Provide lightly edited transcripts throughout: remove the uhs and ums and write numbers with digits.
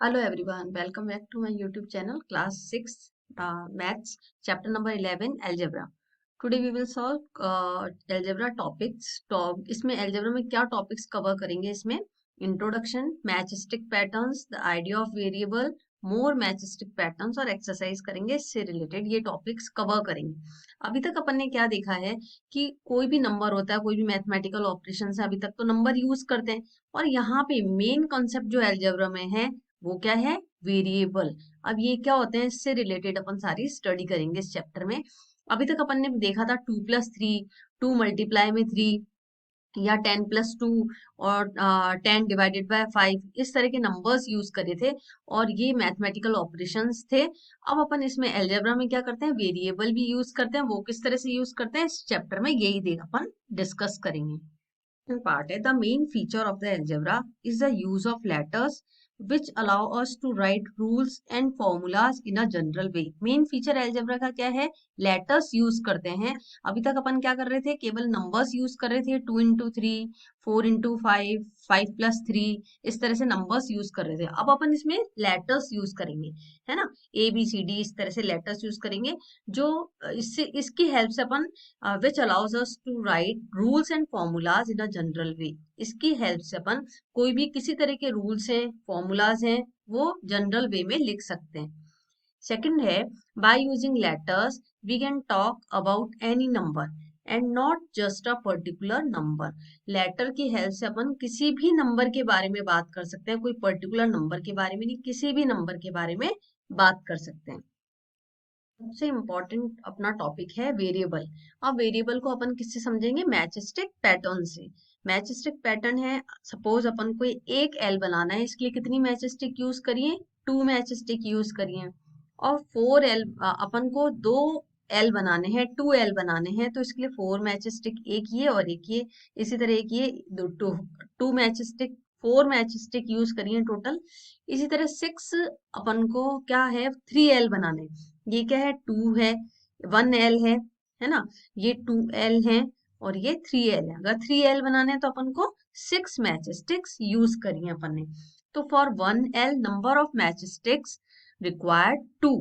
Hello everyone, welcome back to my YouTube channel class 6 maths chapter number 11 algebra. Today we will solve algebra topics. इसमें algebra में क्या topics cover करेंगे इसमें introduction, matchstick patterns, the idea of variable, more matchstick patterns और exercise करेंगे इससे related ये topics cover करेंगे. अभी तक अपन ने क्या देखा है कि कोई भी नंबर होता है, कोई भी मैथमेटिकल ऑपरेशन है, अभी तक तो नंबर यूज करते हैं और यहाँ पे मेन कॉन्सेप्ट जो अलजेब्रा में है वो क्या है, वेरिएबल. अब ये क्या होते हैं, इससे रिलेटेड अपन सारी स्टडी करेंगे इस चैप्टर में. अभी तक अपन ने देखा था 2+3, 2 × 3 या 10+2 और 10/5 इस तरह के नंबर्स यूज करे थे और ये मैथमेटिकल ऑपरेशंस थे. अब अपन इसमें अलजेब्रा में क्या करते हैं, वेरिएबल भी यूज करते हैं. वो किस तरह से यूज करते हैं इस चैप्टर में यही देख अपन डिस्कस करेंगे. Part है, the main feature of the algebra is the use of letters which allow us to write rules and formulas in a general way. Main feature algebra का क्या है, लेटर्स यूज करते हैं. अभी तक अपन क्या कर रहे थे, केवल नंबर्स यूज कर रहे थे. 2 × 3, 4 × 5, 5+3 इस तरह से नंबर्स यूज कर रहे थे. अब अपन इसमें लेटर्स यूज करेंगे, है ना. ABCD इस तरह से लेटर्स यूज करेंगे जो इससे इसकी हेल्प से अपन which allows us to write rules and formulas in a general way. इसकी हेल्प से अपन कोई भी किसी तरह के रूल्स हैं, फॉर्मूलाज हैं, वो जनरल वे में लिख सकते हैं. सेकंड है, by using letters we can talk about any number and not just a particular number. Letter की हेल्प से अपन किसी भी नंबर के बारे में बात कर सकते हैं, कोई पर्टिकुलर नंबर के बारे में नहीं, किसी भी नंबर के बारे में बात कर सकते हैं. सबसे इम्पोर्टेंट अपना टॉपिक है वेरिएबल. अब वेरिएबल को अपन किससे समझेंगे, मैचस्टिक पैटर्न से. मैचस्टिक पैटर्न है, सपोज अपन को एक एल बनाना है, इसके लिए कितनी मैचस्टिक यूज करिए, 2 मैचस्टिक यूज करिए. और 4 एल अपन को 2 एल बनाने हैं, 2 एल बनाने हैं, तो इसके लिए 4 मैचस्टिक, एक ये और एक ये, इसी तरह एक ये, 2 मैचस्टिक, 4 मैचस्टिक यूज करिए टोटल. इसी तरह 6 अपन को क्या है, 3 एल बनाने. ये क्या है, 2 है, 1 एल है ना. ये 2 एल है और ये 3 एल है. अगर 3 एल बनाने हैं तो अपन को 6 मैच स्टिक्स यूज करिए अपन ने. तो for 1 L number of match sticks required 2.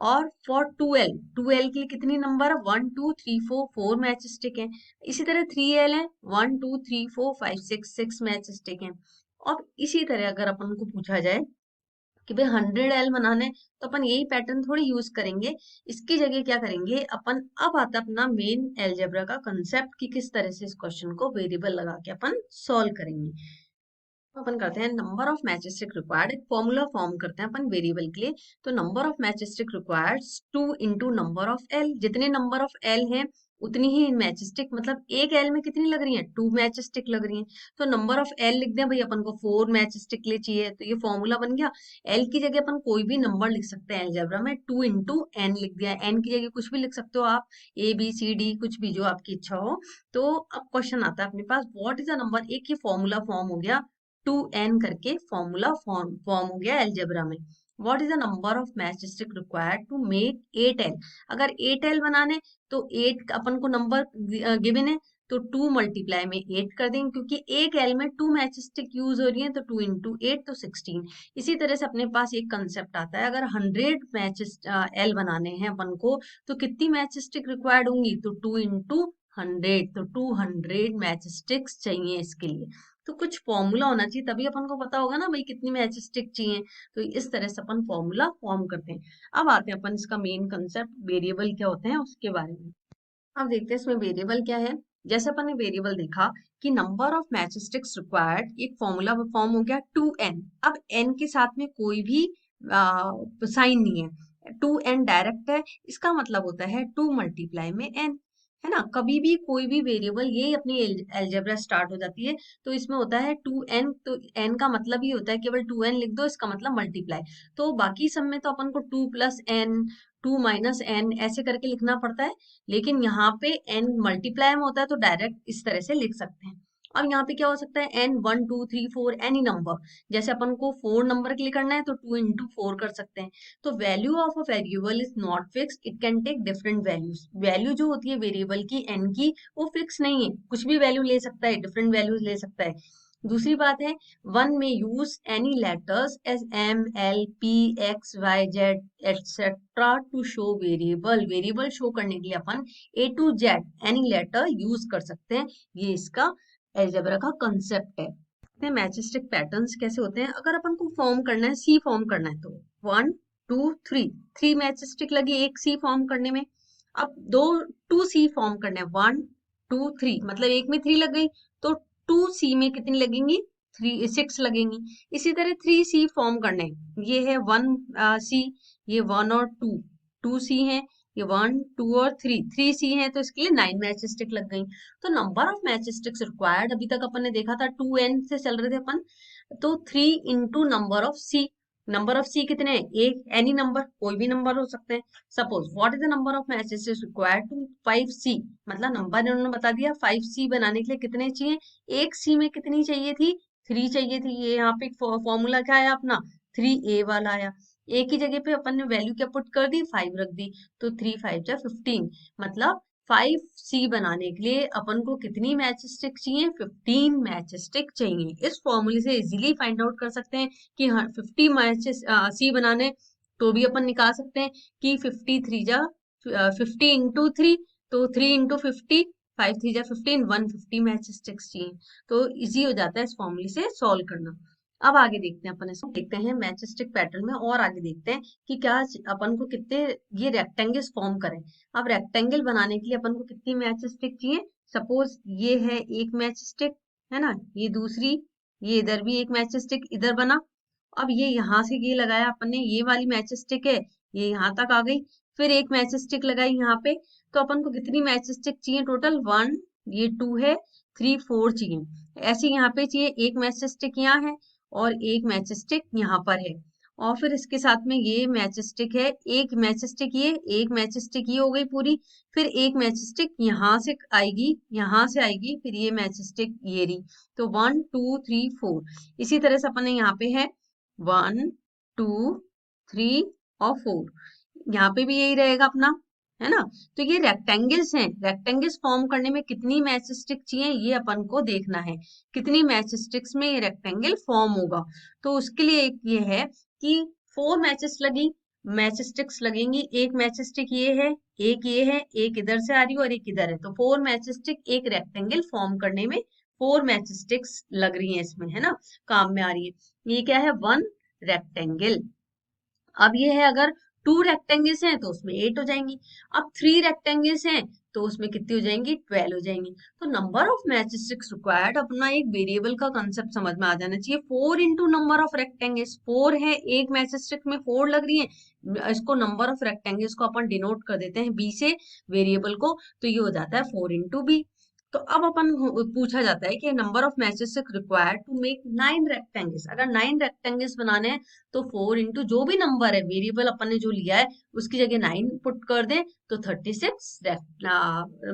और फॉर 2 एल, 2 एल के लिए कितनी नंबर है, 1 2 3 4 4 मैच स्टिक है. इसी तरह 3 एल है, 1 2 3 4 5 6 6 मैच स्टिक है. और इसी तरह अगर अपन को पूछा जाए कि भाई 100 एल बनाना है तो अपन यही पैटर्न थोड़ी यूज करेंगे. इसकी जगह क्या करेंगे अपन, अब आता अपना मेन एल्जेब्रा का कंसेप्ट कि किस तरह से इस क्वेश्चन को वेरिएबल लगा के अपन सॉल्व करेंगे. अपन करते हैं नंबर ऑफ मैचस्टिक रिक्वायर्ड, एक फॉर्मूला फॉर्म करते हैं अपन वेरिएबल के लिए. तो number of matchstick required 2 × number of L. जितने नंबर ऑफ एल हैं उतनी ही मैचस्टिक, मतलब एक एल में कितनी लग रही है, 2 मैचस्टिक लग रही है. तो नंबर ऑफ एल लिख दें भाई, अपन को 4 मैचस्टिक के लिए चाहिए, तो ये फॉर्मूला बन गया. एल की जगह अपन कोई भी नंबर लिख सकते हैं अलजेब्रा में, 2 × n लिख दिया. एन की जगह कुछ भी लिख सकते हो आप, ABCD कुछ भी जो आपकी इच्छा हो. तो अब क्वेश्चन आता है अपने पास, व्हाट इज द नंबर. एक ये फॉर्मूला फॉर्म हो गया, 2n करके फॉर्मूला फॉर्म हो गया अलजेब्रा में. What is the number of matchstick required to make 8l. अगर 8l बनाने तो 8 अपन को नंबर गिवन है, तो 2 × में 8 कर देंगे, क्योंकि एक एल में 2 मैचस्टिक यूज हो रही है, तो 2 × 8 तो 16. इसी तरह से अपने पास एक कंसेप्ट आता है, अगर 100 मैचेस एल बनाने हैं अपन को तो कितनी मैचस्टिक रिक्वायर्ड होंगी, तो 2 × 100, तो 200 मैचस्टिक्स चाहिए इसके लिए. तो कुछ फॉर्मूला होना चाहिए, तभी अपन को पता होगा ना भाई कितनी मैच स्टिक चाहिए. तो इस तरह से अपन फॉर्मूला फॉर्म करते हैं. अब आते हैं अपन इसका मेन कंसेप्ट वेरिएबल क्या होते हैं उसके बारे में. अब देखते हैं इसमें वेरिएबल क्या है. जैसे अपन ने वेरिएबल देखा कि number of match sticks required, एक फॉर्मूला फॉर्म हो गया 2n. अब n के साथ में कोई भी साइन नहीं है, 2n डायरेक्ट है, इसका मतलब होता है 2 × में n, है ना. कभी भी कोई भी वेरिएबल, ये अपनी एल्जेब्रा स्टार्ट हो जाती है, तो इसमें होता है 2n. तो n का मतलब ही होता है केवल 2n लिख दो, इसका मतलब मल्टीप्लाई. तो बाकी सब में तो अपन को 2 + n, 2 - n ऐसे करके लिखना पड़ता है, लेकिन यहाँ पे n मल्टीप्लाई में होता है तो डायरेक्ट इस तरह से लिख सकते हैं. अब यहाँ पे क्या हो सकता है, n 1 2 3 4 एनी नंबर. जैसे अपन को 4 नंबर के लिए करना है तो 2 × 4 कर सकते हैं. तो value of a variable is not fix, it can take different values. Value जो होती है वेरिएबल की n की, वो फिक्स नहीं है, कुछ भी वैल्यू ले सकता है, डिफरेंट वैल्यूज ले सकता है. दूसरी बात है, one may use any letters as M L P X Y Z etcetera to show variable. Variable शो करने के लिए अपन A to Z any letter use कर सकते हैं। ये इसका अलजेब्रा का कंसेप्ट है। मैचस्टिक पैटर्न्स कैसे होते हैं, अगर अपन को फॉर्म करना है, सी फॉर्म करना है, तो 1 2 3 3 मैचस्टिक लगी एक सी फॉर्म करने में। अब दो 2 सी फॉर्म करना है, 1 2 3, मतलब एक में 3 लग गई, तो 2 सी में कितनी लगेंगी, 6 लगेंगी। इसी तरह 3 सी फॉर्म करने हैं, ये है 1 सी, ये 1 और 2 2 सी है, ये 1 2 और 3 सी है, तो इसके लिए 9 मैच स्टिक लग गई। तो number of match sticks required, अभी तक अपन ने देखा था 2n से चल रहे थे अपन, तो 3 into number of C. Number of C कितने हैं, एक एनी नंबर, कोई भी नंबर हो सकते हैं। Suppose what is the number of matches required to 5c, मतलब नंबर इन्होंने बता दिया। 5c बनाने के लिए कितने चाहिए, एक सी में कितनी चाहिए थी, 3 चाहिए थी। ये यहाँ पे फॉर्मूला क्या आया अपना, 3a वाला आया। ए की जगह पे अपन ने वैल्यू क्या पुट कर दी, 5 रख दी, तो 3 5 जा 15, मतलब 5c बनाने के लिए अपन को कितनी मैच स्टिक चाहिए, 15 मैच स्टिक चाहिए। इस फॉर्मूले से इजीली फाइंड आउट कर सकते हैं कि हाँ 50 मैचेस सी बनाने, तो भी अपन निकाल सकते हैं कि 53 जा 50 इंटू 3, तो 3 इंटू 50, 5 3 जा 15, 150 मैच स्टिक्स चाहिए। तो इजी हो जाता है इस फॉर्मूले से सॉल्व करना। अब आगे देखते हैं, अपन इसको देखते हैं मैच स्टिक पैटर्न में, और आगे देखते हैं कि क्या अपन को कितने ये रेक्टेंगल्स फॉर्म करें। अब रेक्टेंगल बनाने के लिए अपन को कितनी मैच स्टिक चाहिए, सपोज ये है एक मैच स्टिक, है ना, ये दूसरी, ये इधर भी एक मैच स्टिक इधर बना। अब ये यहाँ से ये लगाया अपन ने, ये वाली मैच स्टिक है, ये यहाँ तक आ गई, फिर एक मैच स्टिक लगाई यहाँ पे, तो अपन को कितनी मैच स्टिक चाहिए टोटल, 1, ये 2 है, 3 4 चाहिए। ऐसे यहाँ पे चाहिए एक मैच स्टिक यहाँ है, और एक मैच स्टिक यहाँ पर है, और फिर इसके साथ में ये मैच स्टिक है, एक मैच स्टिक ये, एक मैच स्टिक ये हो गई पूरी, फिर एक मैच स्टिक यहाँ से आएगी, यहाँ से आएगी, फिर ये मैच स्टिक ये रही, तो 1 2 3 4। इसी तरह से अपन ने यहाँ पे है 1 2 3 और 4, यहाँ पे भी यही रहेगा अपना, है ना। तो ये रेक्टेंगल्स हैं, रेक्टेंगल्स फॉर्म करने में कितनी मैच स्टिक चाहिए ये अपन को देखना है, कितनी मैच स्टिक्स में ये रेक्टेंगल फॉर्म होगा। तो उसके लिए एक ये है कि 4 मैचेस लगी, मैच स्टिक्स लगेंगी, एक मैच स्टिक ये है, एक ये है, एक इधर से आ रही है और एक इधर है, तो 4 मैच स्टिक एक रेक्टेंगल फॉर्म करने में 4 मैच स्टिक्स लग रही हैं इसमें, है ना, काम में आ रही है। ये क्या है, 1 रेक्टेंगल। अब ये है अगर 2 रेक्टेंगल्स हैं तो उसमें 8 हो जाएंगी, अब 3 रेक्टेंगल्स हैं तो उसमें कितनी हो जाएंगी, 12 हो जाएंगी। तो number of match sticks required, अपना एक वेरिएबल का कंसेप्ट समझ में आ जाना चाहिए। 4 इंटू नंबर ऑफ रेक्टेंगल्स, 4 है, एक मैच स्टिक में 4 लग रही है, इसको नंबर ऑफ रेक्टेंगल्स को अपन डिनोट कर देते हैं बी से, वेरिएबल को, तो ये हो जाता है 4 इंटू बी। तो अब अपन पूछा जाता है कि number of matches required to मेक 9 रेक्टेंगल्स। अगर 9 रेक्टेंगल्स बनाने हैं तो 4 इंटू जो भी नंबर है, वेरिएबल अपन ने जो लिया है उसकी जगह 9 पुट कर दें, तो 36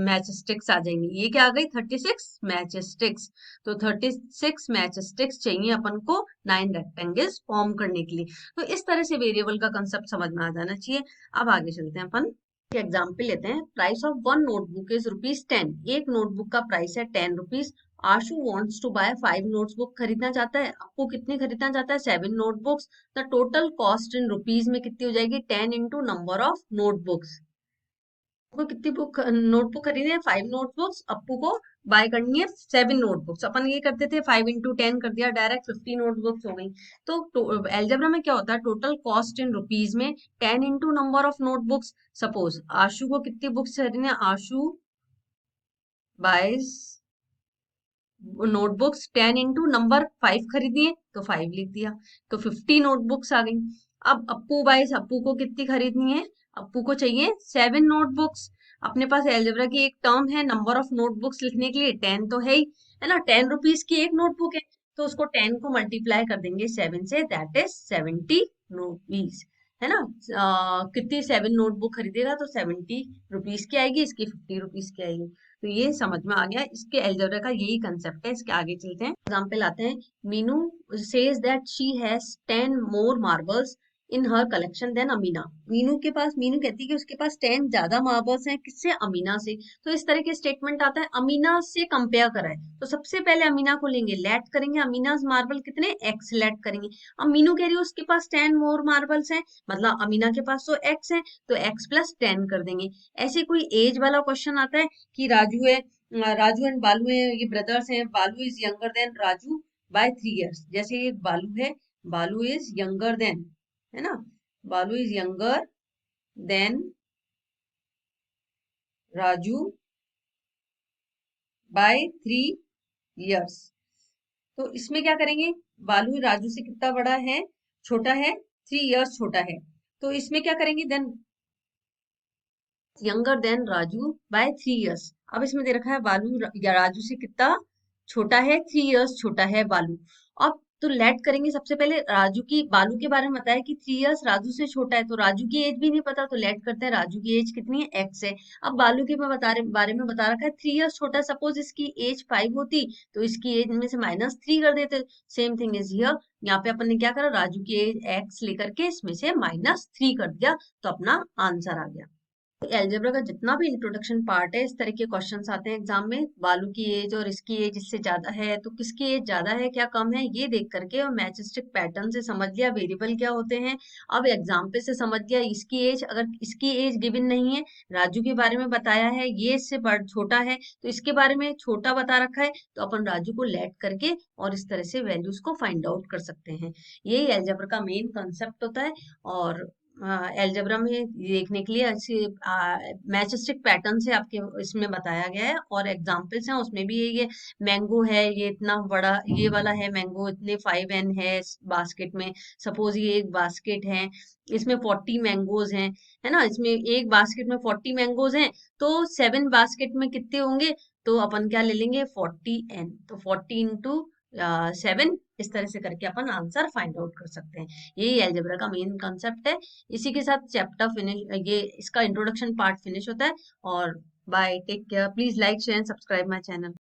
मैच स्टिक्स आ जाएंगी। ये क्या आ गई, 36 मैच स्टिक्स। तो 36 मैच स्टिक्स चाहिए अपन को 9 रेक्टेंगल्स फॉर्म करने के लिए। तो इस तरह से वेरिएबल का कंसेप्ट समझ में आ जाना चाहिए। अब आगे चलते हैं अपन, एग्जाम्पल लेते हैं। Price of one notebook is ₹10, एक नोटबुक का प्राइस है ₹10। आशु वांट्स टू बाय 5 नोटबुक, खरीदना चाहता है, आपको कितनी खरीदना चाहता है, 7 notebooks. The total cost in rupees में कितनी हो जाएगी, 10 इंटू नंबर ऑफ नोटबुक्स। आपको कितनी बुक नोटबुक खरीदनी है, 5 नोटबुक्स, अप्पू को बाय करनी है 7 नोटबुक्स। अपन ये करते थे 5 इंटू 10 कर दिया, डायरेक्ट 50 नोटबुक्स हो गई। तो एल्जेब्रा में क्या होता है, टोटल कॉस्ट इन रुपीज में 10 into number of notebooks. Suppose Ashu को कितनी बुक्स खरीदनी है, Ashu buys notebooks 10 into number 5 खरीदनी है, तो 5 लिख दिया, तो 50 नोटबुक्स आ गई। अब अप्पू बाइज, अप्पू को कितनी खरीदनी है, अप्पू को चाहिए 7 नोटबुक्स। अपने पास एल्जेब्रा की एक टर्म है नंबर ऑफ नोटबुक्स लिखने के लिए, 10 तो है ही, है ना, 10 रुपीज की एक नोटबुक है, तो उसको 10 को मल्टीप्लाई कर देंगे 7 से, दैट इज 70 रुपीज, है ना। कितनी 7 नोटबुक खरीदेगा तो 70 रुपीज की आएगी, इसकी 50 रुपीज की आएगी। तो ये समझ में आ गया, इसके एल्जेब्रा का यही कंसेप्ट है। इसके आगे चलते हैं, एग्जाम्पल आते हैं। Meenu says that she has 10 more marbles in her collection than Amina. Meenu कहती है कि उसके पास 10 ज्यादा मार्बल्स हैं, किससे? अमीना से। तो इस तरह के स्टेटमेंट आता है, अमीना से कंपेयर करा है, तो सबसे पहले अमीना को लेंगे, लेट करेंगे, अमीनाज मार्बल कितने? एक्स लेट करेंगे। अब मीनू कह रही है उसके पास 10 मोर मार्बल्स हैं, मतलब अमीना के पास तो एक्स है, तो एक्स प्लस 10 कर देंगे। ऐसे कोई एज वाला क्वेश्चन आता है कि राजू है, राजू एंड बालू है, ये ब्रदर्स हैं, Balu is younger than Raju by 3 years। जैसे एक बालू है, बालू इज यंगर देन, है ना, Balu is younger than Raju by 3 years। तो इसमें क्या करेंगे, बालू राजू से कितना बड़ा है? छोटा है, 3 years छोटा है। तो इसमें क्या करेंगे, than younger than Raju by 3 years। अब इसमें दे रखा है बालू या राजू से कितना छोटा है? 3 years छोटा है बालू। अब तो लेट करेंगे, सबसे पहले राजू की, बालू के बारे में बताया कि 3 years राजू से छोटा है, तो राजू की एज भी नहीं पता, तो लेट करते हैं, राजू की एज कितनी है? एक्स है। अब बालू के बारे में बता रखा है 3 years छोटा, सपोज इसकी एज 5 होती, तो इसकी एज में से -3 कर देते। सेम थिंग इज हियर, यहाँ पे अपन ने क्या करा, राजू की एज एक्स लेकर के इसमें से -3 कर दिया, तो अपना आंसर आ गया। एल्जेब्रा का जितना भी इंट्रोडक्शन पार्ट है, इस तरह के क्वेश्चंस आते हैं एग्जाम में, बालू की एज और इसकी एज इससे ज्यादा है, तो किसकी एज ज्यादा है, क्या कम है, ये देख करके, और मैचस्टिक पैटर्न से समझ लिया वेरिएबल क्या होते हैं। अब एग्जाम्पल से समझ लिया इसकी एज, अगर इसकी एज गिवन नहीं है, राजू के बारे में बताया है, ये इससे बड़ छोटा है, तो इसके बारे में छोटा बता रखा है, तो अपन राजू को लेट करके और इस तरह से वैल्यूज को फाइंड आउट कर सकते हैं। यही एल्जेब्रा का मेन कंसेप्ट होता है। और एल्जेब्रा में देखने के लिए ऐसे मैचस्टिक पैटर्न से आपके इसमें बताया गया है, और एग्जांपल्स हैं उसमें भी ये मैंगो है, ये इतना बड़ा, ये वाला है मैंगो, इतने 5n है इस बास्केट में। सपोज ये एक बास्केट है, इसमें 40 मैंगोज हैं, है ना, इसमें एक बास्केट में 40 मैंगोज हैं, तो 7 बास्केट में कितने होंगे? तो अपन क्या ले लेंगे, 40n, तो 40 × 7, इस तरह से करके अपन आंसर फाइंड आउट कर सकते हैं। यही एल्जेब्रा का मेन कंसेप्ट है। इसी के साथ चैप्टर फिनिश, ये इसका इंट्रोडक्शन पार्ट फिनिश होता है। और bye, take care, please like share and subscribe my channel.